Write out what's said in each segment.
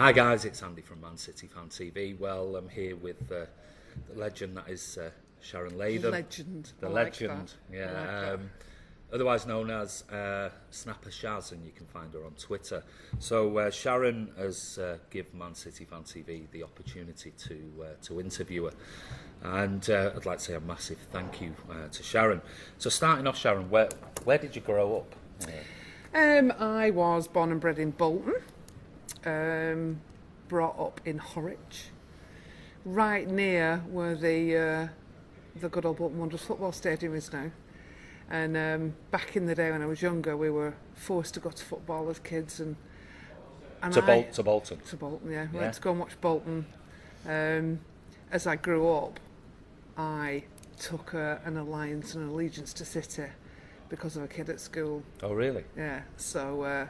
Hi guys, it's Andy from Man City Fan TV. Well, I'm here with the legend that is Sharon Latham. Legend. The I legend, like yeah. that. Otherwise known as Snapper Shaz, and you can find her on Twitter. So Sharon has given Man City Fan TV the opportunity to interview her, and I'd like to say a massive thank you to Sharon. So starting off, Sharon, where did you grow up? I was born and bred in Bolton, brought up in Horwich, right near where the good old Bolton Wanderers football stadium is now. And back in the day when I was younger, we were forced to go to football as kids, and To Bolton. To Bolton, yeah. We had to go and watch Bolton. As I grew up, I took an alliance and an allegiance to City because of a kid at school. Oh, really? Yeah, so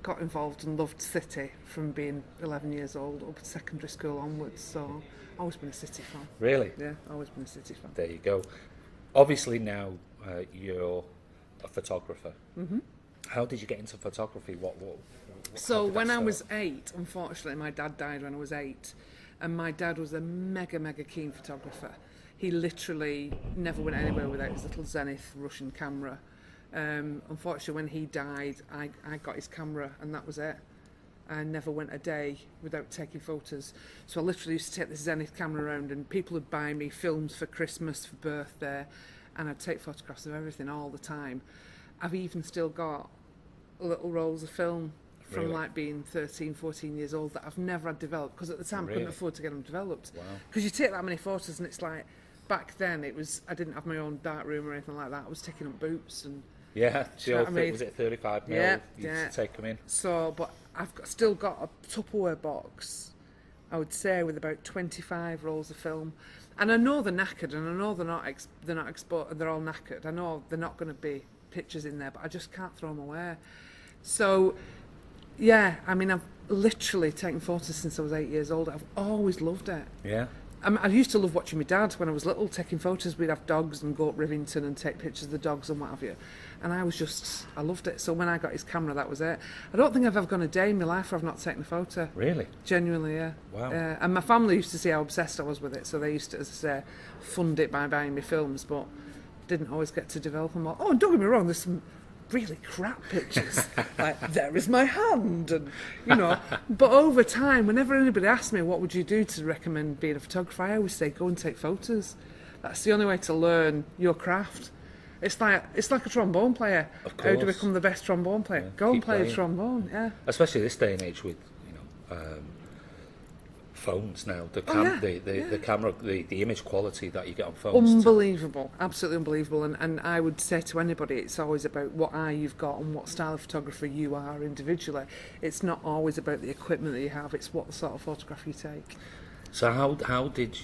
got involved and loved City from being 11 years old up to secondary school onwards. So always been a City fan. Really? Yeah, always been a City fan. There you go. Obviously now you're a photographer. Mm-hmm. How did you get into photography? So when I was 8, unfortunately, my dad died when I was 8, and my dad was a mega keen photographer. He literally never went anywhere without his little Zenith Russian camera. Unfortunately, when he died, I got his camera, and that was it. I never went a day without taking photos. So I literally used to take this Zenith camera around, and people would buy me films for Christmas, for birthday, and I'd take photographs of everything all the time. I've even still got little rolls of film from Really? like being 13, 14 years old that I've never had developed, because at the time I couldn't Really? afford to get them developed. Wow. Because you take that many photos, and it's like, back then I didn't have my own dark room or anything like that. I was taking up boots and... Yeah, you know what I mean? was it 35mm? Yeah, You used to take them in. So, but still got a Tupperware box, I would say, with about 25 rolls of film. And I know they're knackered, and I know they're not exposed, they're all knackered. I know they're not going to be pictures in there, but I just can't throw them away. So, yeah, I mean, I've literally taken photos since I was 8 years old. I've always loved it. Yeah. I used to love watching my dad when I was little, taking photos. We'd have dogs and go up Rivington and take pictures of the dogs and what have you. And I loved it. So when I got his camera, that was it. I don't think I've ever gone a day in my life where I've not taken a photo. Really? Genuinely, yeah. Wow. And my family used to see how obsessed I was with it, so they used to, as I say, fund it by buying me films, but didn't always get to develop them all. Oh, and don't get me wrong, there's some really crap pictures. Like, there is my hand, and, you know. But over time, whenever anybody asks me, what would you do to recommend being a photographer, I always say, go and take photos. That's the only way to learn your craft. It's like a trombone player. Of How to course. become the best trombone player? Yeah, Go and keep play the playing. trombone, yeah. Especially this day and age with, phones now. The camera, the image quality that you get on phones. Unbelievable, absolutely unbelievable. And I would say to anybody, it's always about what eye you've got and what style of photographer you are individually. It's not always about the equipment that you have, it's what sort of photograph you take. So how did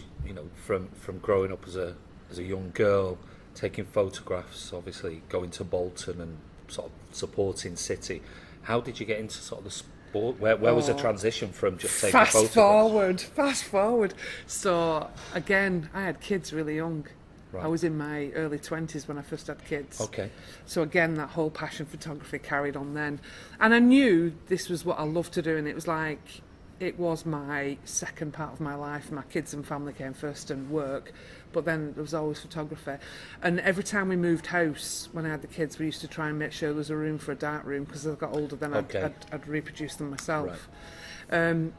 from growing up as a young girl, taking photographs, obviously going to Bolton and sort of supporting City, how did you get into sort of the sport? Where was the transition from just taking photographs? Fast forward. So again, I had kids really young. Right. I was in my early 20s when I first had kids. Okay. So again, that whole passion for photography carried on then. And I knew this was what I loved to do, and it was my second part of my life. My kids and family came first, and work, but then there was always photography. And every time we moved house, when I had the kids, we used to try and make sure there was a room for a dark room, because as I got older, then I'd reproduce them myself. Right.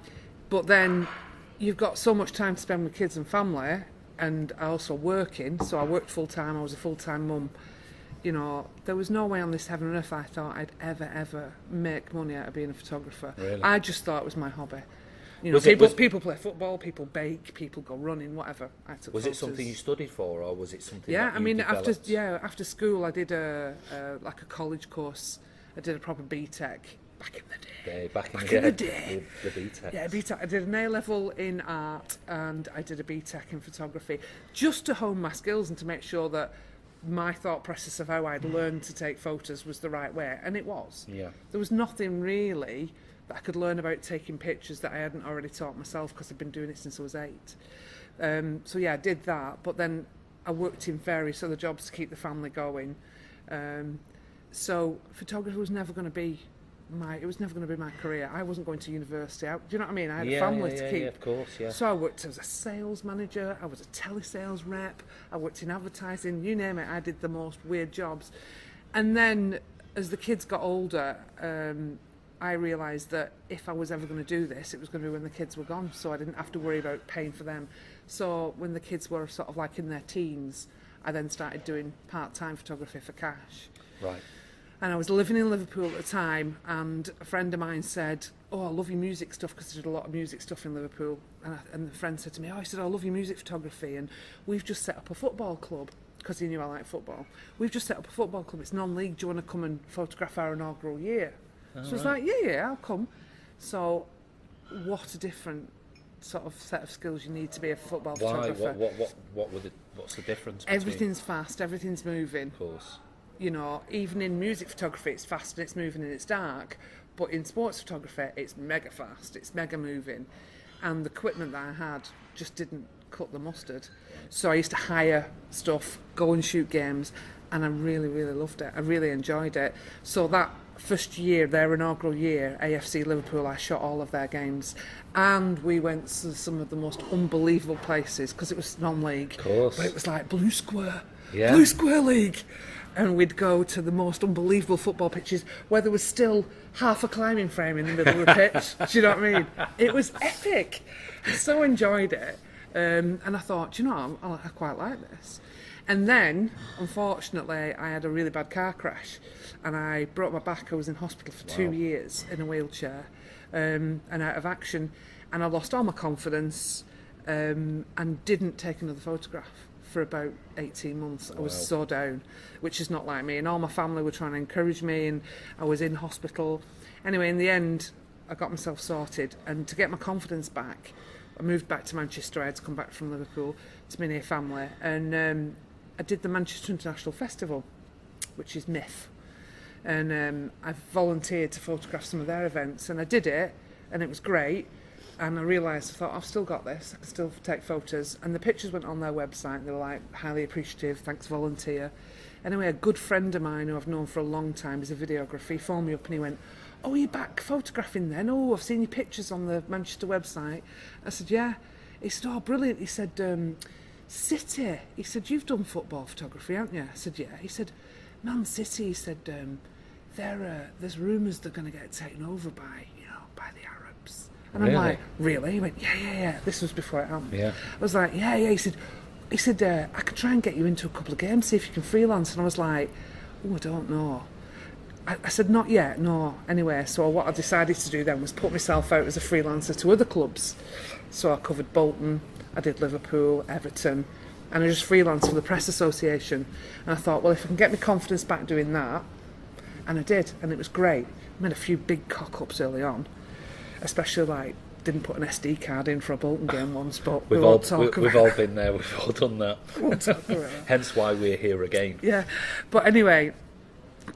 But then you've got so much time to spend with kids and family, and I also working, so I worked full time. I was a full time mum. You know, there was no way on this heaven and earth I thought I'd ever make money out of being a photographer. Really? I just thought it was my hobby. You know, people play football, people bake, people go running, whatever. I took Was photos. it something you studied for, or was it something? Yeah, that you I mean, developed? after school, I did a college course. I did a proper BTEC back in the day. Back in the day. The BTEC. Yeah, BTEC. I did an A level in art, and I did a BTEC in photography, just to hone my skills and to make sure that my thought process of how I'd learned to take photos was the right way, and it was. Yeah. There was nothing really that I could learn about taking pictures that I hadn't already taught myself, because I've been doing it since I was 8. So yeah, I did that, but then I worked in various other jobs to keep the family going. So photography was never going to be it was never going to be my career. I wasn't going to university. Do you know what I mean? I had a Yeah, family yeah, to yeah, keep. yeah, of course, yeah. So I worked as a sales manager, I was a telesales rep, I worked in advertising, you name it, I did the most weird jobs. And then as the kids got older, I realised that if I was ever going to do this, it was going to be when the kids were gone, so I didn't have to worry about paying for them. So when the kids were sort of like in their teens, I then started doing part-time photography for cash. Right. And I was living in Liverpool at the time, and a friend of mine said, "Oh, I love your music stuff," because I did a lot of music stuff in Liverpool. And the friend said to me, "Oh," he said, "I love your music photography, and we've just set up a football club," because he knew I liked football. "We've just set up a football club, it's non-league, do you want to come and photograph our inaugural year?" So I was like, yeah, I'll come. So what a different sort of set of skills you need to be a football photographer. What's the difference between... Everything's fast, everything's moving. Of course. You know, even in music photography, it's fast and it's moving and it's dark. But in sports photography, it's mega fast, it's mega moving. And the equipment that I had just didn't cut the mustard. So I used to hire stuff, go and shoot games, and I really, really loved it. I really enjoyed it. So that first year, their inaugural year, AFC Liverpool, I shot all of their games. And we went to some of the most unbelievable places, because it was non-league. Of course. But it was like Blue Square. Yeah. Blue Square League. And we'd go to the most unbelievable football pitches where there was still half a climbing frame in the middle of the pitch. Do you know what I mean? It was epic. I so enjoyed it. And I thought, do you know, I quite like this. And then, unfortunately, I had a really bad car crash and I broke my back. I was in hospital for 2 years in a wheelchair and out of action. And I lost all my confidence and didn't take another photograph for about 18 months. I was so down, which is not like me. And all my family were trying to encourage me and I was in hospital. Anyway, in the end, I got myself sorted. And to get my confidence back, I moved back to Manchester. I had to come back from Liverpool to my near family. And I did the Manchester International Festival, which is MIF. And I volunteered to photograph some of their events. And I did it, and it was great. And I realised, I thought, I've still got this. I can still take photos. And the pictures went on their website. And they were like, highly appreciative, thanks, volunteer. Anyway, a good friend of mine who I've known for a long time is a videographer. He phoned me up and he went, "Oh, you're back photographing then? Oh, I've seen your pictures on the Manchester website." I said, "Yeah." He said, "Oh, brilliant." He said, "City." He said, "You've done football photography, haven't you?" I said, "Yeah." He said, "Man City," he said, there's rumours they're going to get taken over by the Arabs. And Really? I'm like, "Really?" He went, yeah. This was before it happened. Yeah. I was like, yeah. He said, "I could try and get you into a couple of games, see if you can freelance." And I was like, "Oh, I don't know." I said, "Not yet, no." Anyway, so what I decided to do then was put myself out as a freelancer to other clubs. So I covered Bolton, I did Liverpool, Everton, and I just freelanced for the Press Association. And I thought, well, if I can get my confidence back doing that, and I did, and it was great. I made a few big cock-ups early on, especially didn't put an SD card in for a Bolton game once, but we've all been there, we've all done that. We'll talk about that. Hence why we're here again. Yeah, but anyway,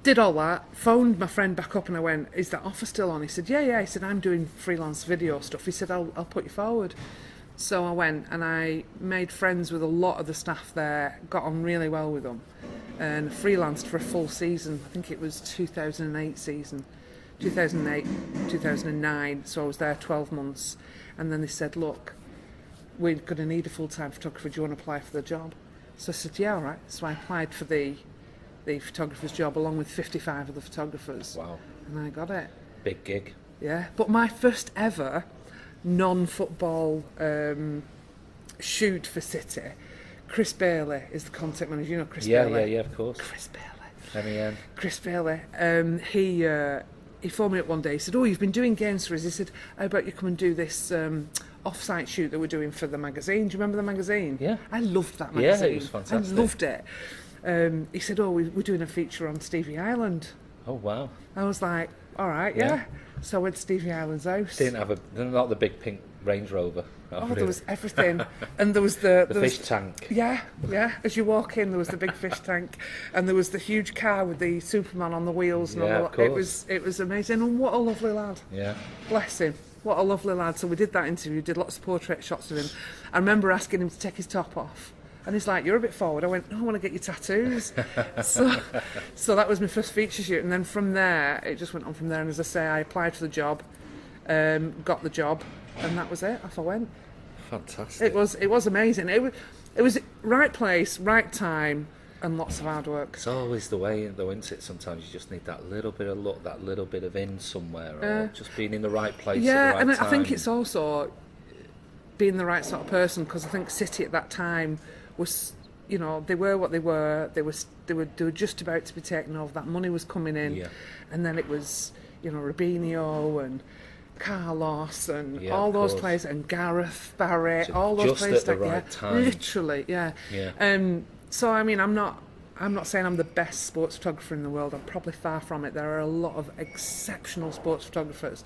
did all that, phoned my friend back up and I went, "Is that offer still on?" He said, yeah. He said, "I'm doing freelance video stuff." He said, I'll put you forward. So I went and I made friends with a lot of the staff there, got on really well with them, and freelanced for a full season. I think it was 2008 season. 2008, 2009, so I was there 12 months. And then they said, "Look, we're going to need a full-time photographer, do you want to apply for the job?" So I said, "Yeah, all right." So I applied for the photographer's job along with 55 other photographers. Wow. And I got it. Big gig. Yeah, but my first ever non-football shoot for City, Chris Bailey is the content manager. You know Chris Bailey? Yeah, of course. Chris Bailey. MEN. Chris Bailey. He phoned me up one day. He said, "Oh, you've been doing games for us." He said, "How about you come and do this off-site shoot that we're doing for the magazine?" Do you remember the magazine? Yeah. I loved that magazine. Yeah, it was fantastic. I loved it. He said, "Oh, we're doing a feature on Stevie Island." Oh, wow. I was like, "All right, yeah." So I went to Stevie Island's house. Not the big pink Range Rover. Oh, there was everything. And there was the fish tank. Yeah. As you walk in, there was the big fish tank. And there was the huge car with the Superman on the wheels. And Yeah, all of that. course. It was amazing. And what a lovely lad. Yeah. Bless him. What a lovely lad. So we did that interview, did lots of portrait shots of him. I remember asking him to take his top off. And he's like, you're a bit forward. I went, no, I want to get your tattoos. so that was my first feature shoot. And then from there, it just went on from there. And as I say, I applied for the job, got the job, and that was it. Off I went. Fantastic. It was amazing. It was right place, right time, and lots of hard work. It's always the way, though, isn't it? Sometimes you just need that little bit of luck, that little bit of in somewhere, or just being in the right place at the right time. Yeah, and I think it's also being the right sort of person, because I think City at that time was, you know, they were what they were. They were just about to be taken over. That money was coming in, and then it was, you know, Robinho and Carlos and all those players, and Gareth Barry, so all those just players at the right time. Literally, yeah. So I mean, I'm not saying I'm the best sports photographer in the world. I'm probably far from it. There are a lot of exceptional sports photographers,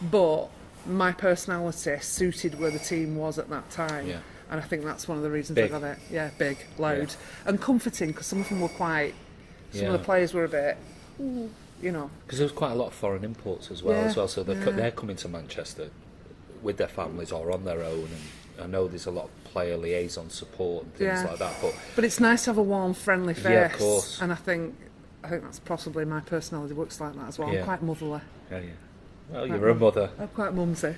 but my personality suited where the team was at that time. Yeah. And I think that's one of the reasons I got it. Yeah, big, loud, and comforting, because some of them were quite. Some of the players were a bit, you know. Because there was quite a lot of foreign imports as well. So they're coming to Manchester with their families or on their own, and I know there's a lot of player liaison support and things like that. But it's nice to have a warm, friendly face. Yeah, of course. And I think that's possibly my personality works like that as well. Yeah. I'm quite motherly. Yeah. Well, you're a mother. I'm quite mumsy.